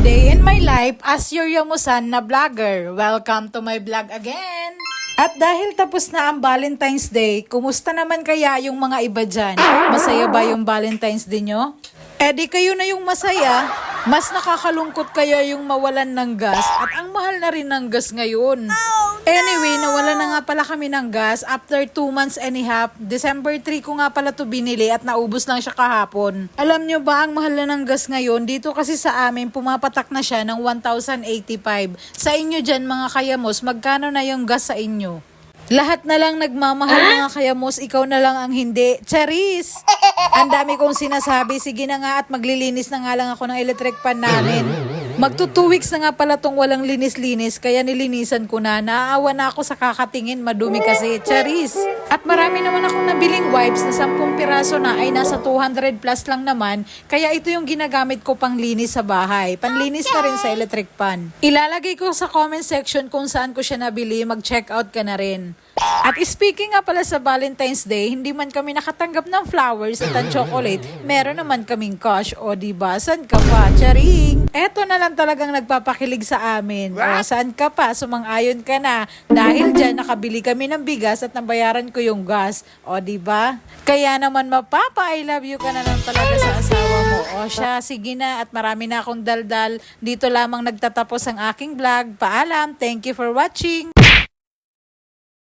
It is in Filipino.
day in my life as your Yamusan na vlogger. Welcome to my vlog again. At dahil tapos na ang Valentine's Day, kumusta naman kaya yung mga iba dyan? Masaya ba yung Valentine's Day nyo? Eh di kayo na yung masaya. Mas nakakalungkot kaya yung mawalan ng gas at ang mahal na rin ng gas ngayon. Anyway, nawala na nga pala kami ng gas after 2 months and a half. December 3 ko nga pala to binili at naubos lang siya kahapon. Alam nyo ba ang mahal na ng gas ngayon? Dito kasi sa amin pumapatak na siya ng 1,085. Sa inyo dyan mga kayamos, magkano na yung gas sa inyo? Lahat na lang nagmamahal mga kayamos, ikaw na lang ang hindi. Charis! Ang dami kong sinasabi, sige na nga at maglilinis na nga lang ako ng electric pan namin. Magto 2 weeks na nga pala tong walang linis-linis, kaya nilinisan ko na. Naaawa na ako sa kakatingin, madumi kasi. Charis! At marami naman akong nabiling wipes na 10 piraso na ay nasa 200 plus lang naman, kaya ito yung ginagamit ko pang linis sa bahay. Panlinis na rin sa electric pan. Ilalagay ko sa comment section kung saan ko siya nabili, mag-check out ka na rin. At speaking nga pala sa Valentine's Day, hindi man kami nakatanggap ng flowers at ang chocolate, meron naman kaming cash. O diba, saan ka pa? Charing! Eto na lang talagang nagpapakilig sa amin. O, saan ka pa? Sumang-ayon ka na. Dahil dyan, nakabili kami ng bigas at nabayaran ko yung gas. O diba? Kaya naman mapapa, I love you ka na lang talaga sa asawa mo. O siya, sige na at marami na akong daldal. Dito lamang nagtatapos ang aking vlog. Paalam, thank you for watching!